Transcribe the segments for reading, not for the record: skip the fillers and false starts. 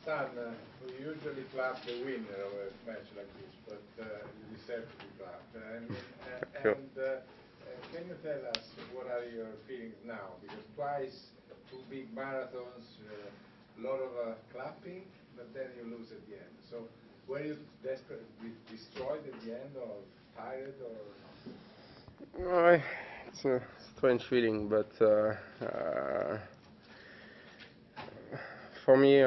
Stan, we usually clap the winner of a match like this, but you deserve to be clapped. Sure. Can you tell us what are your feelings now? Because twice, two big marathons, a lot of clapping, but then you lose at the end. So were you desperate, destroyed at the end, or tired, or? It's a strange feeling, but for me,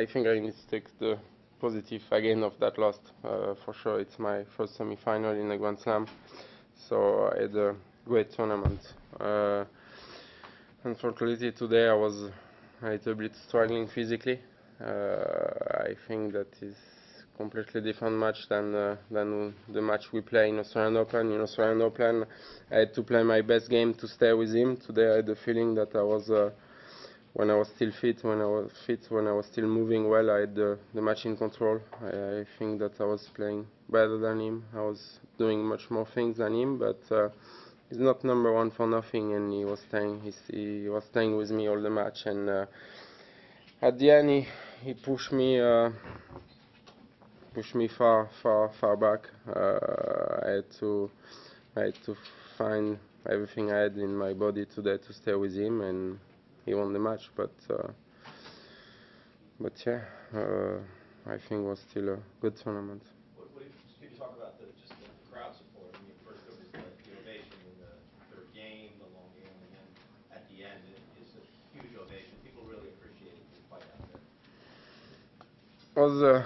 I think I need to take the positive again of that loss. For sure, it's my first semi-final in a Grand Slam, so I had a great tournament. Unfortunately, today I was a little bit struggling physically. I think that is completely different match than the match we play in Australian Open. In Australian Open, I had to play my best game to stay with him. Today, I had the feeling that I was. When I was still fit, when I was still moving well, I had the match in control. I think that I was playing better than him. I was doing much more things than him, but he's not number one for nothing, and he was staying with me all the match. And at the end, he pushed me far back. I had to find everything I had in my body today to stay with him, and he won the match. But yeah, I think it was still a good tournament. Can you talk about just the crowd support? I mean, first there was the ovation in the third game, the long game, and then at the end it's a huge ovation. People really appreciated your fight out there. It was a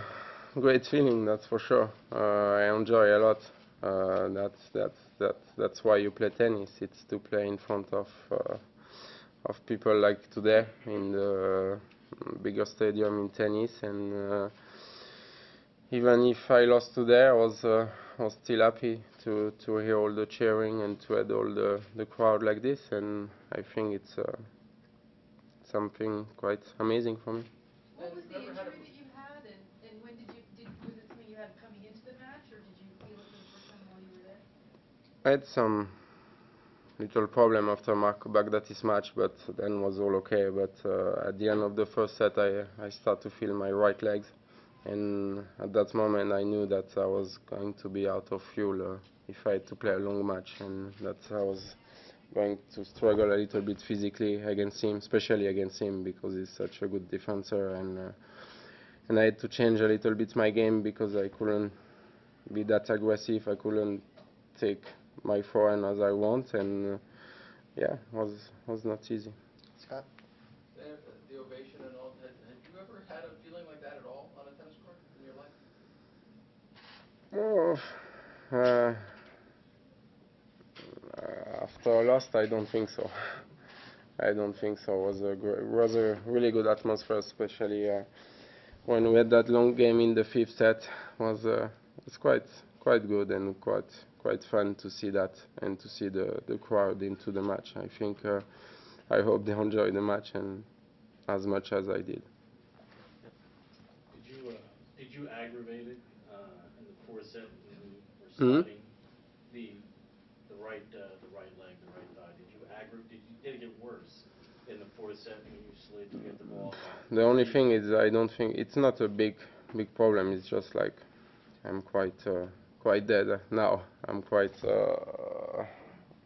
great feeling, that's for sure. I enjoy a lot. That's why you play tennis. It's to play in front of people like today in the bigger stadium in tennis, and even if I lost today, I was still happy to hear all the cheering and to have all the crowd like this, and I think it's something quite amazing for me. What was the injury that you had, and when was it something you had coming into the match, or did you feel it for the first time while you were there? I had some little problem after Marco Baghdati's match, but then was all okay. But at the end of the first set, I start to feel my right legs, and at that moment I knew that I was going to be out of fuel if I had to play a long match, and that I was going to struggle a little bit physically against him, especially against him because he's such a good defender, and I had to change a little bit my game because I couldn't be that aggressive. I couldn't take my forehand as I want, and yeah, was not easy. Scott? The ovation and all. Had you ever had a feeling like that at all on a tennis court in your life? Oh, after a loss, I don't think so. I don't think so. It was a really good atmosphere, especially when we had that long game in the fifth set. It's quite good and quite fun to see that and to see the crowd into the match. I hope they enjoy the match and as much as I did. Did you aggravate it in the fourth set when you were Hmm? sliding the right leg, the right thigh? Did it get worse in the fourth set when you slid to get the ball? The only thing is I don't think it's not a big problem. It's just like I'm quite dead now. I'm quite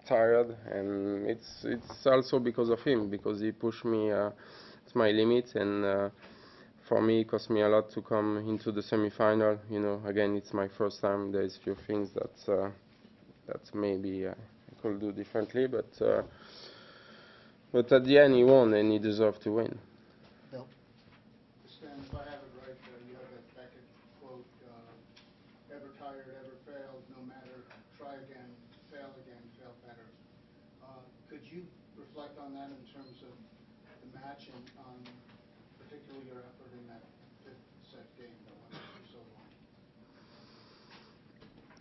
tired, and it's also because of him, because he pushed me to my limit, and for me it cost me a lot to come into the semi-final. Again, it's my first time. There's few things that maybe I could do differently, but at the end he won and he deserved to win. Bill? Stan, if I have it right, you have that Beckett quote, ever tired, ever failed, no matter, try again, fail better. Could you reflect on that in terms of the match and on particularly your effort in that fifth set game that went on for so long?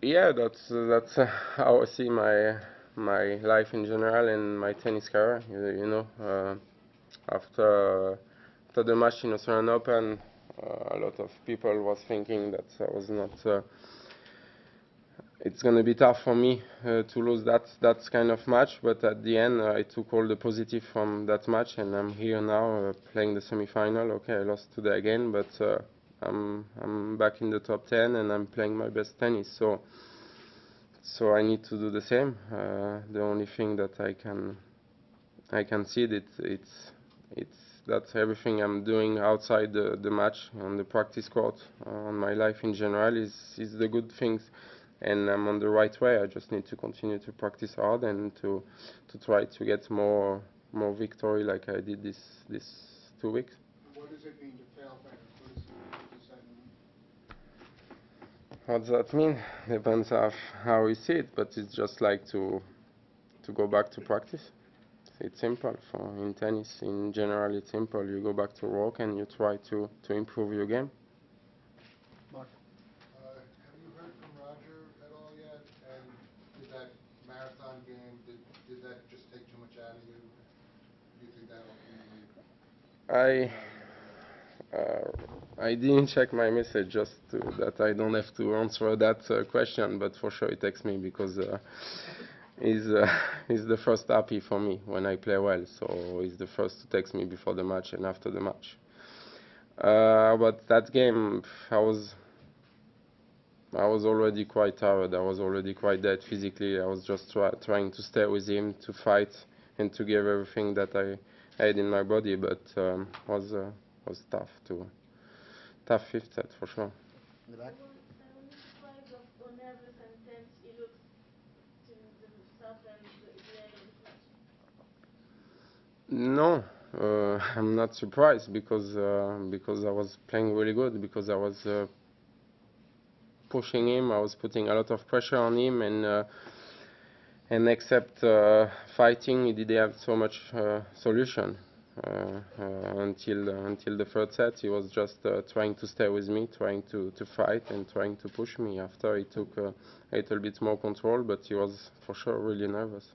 Yeah, that's how I see my life in general and my tennis career. After the match in Australian Open, a lot of people was thinking that I was not it's going to be tough for me to lose that kind of match, but at the end I took all the positive from that match, and I'm here now playing the semi-final. Okay, I lost today again, but I'm back in the top 10 and I'm playing my best tennis. So I need to do the same. The only thing that I can see it's that everything I'm doing outside the match, on the practice court, on my life in general is the good things, and I'm on the right way. I just need to continue to practice hard and to try to get more victory like I did this 2 weeks. What does it mean to fail better? What does that mean? What does that mean? Depends of how you see it, but it's just like to go back to practice. It's simple. In tennis, in general, it's simple. You go back to work and you try to improve your game. Mark? Have you heard from Roger at all yet? And did that marathon game, did that just take too much out of you? Do you think that ultimately... I didn't check my message just that I don't have to answer that question, but for sure he texts me because he's the first happy for me when I play well, so he's the first to text me before the match and after the match. But that game, I was already quite tired. I was already quite dead physically. I was just trying to stay with him, to fight, and to give everything that I had in my body. But was tough fifth set for sure. In the back. Surprised of nervous and tense he looks to the start and the end of the match. No, I'm not surprised because I was playing really good, because I was pushing him, I was putting a lot of pressure on him, and except fighting, he didn't have so much solution until the third set. He was just trying to stay with me, trying to fight and trying to push me. After he took a little bit more control, but he was for sure really nervous.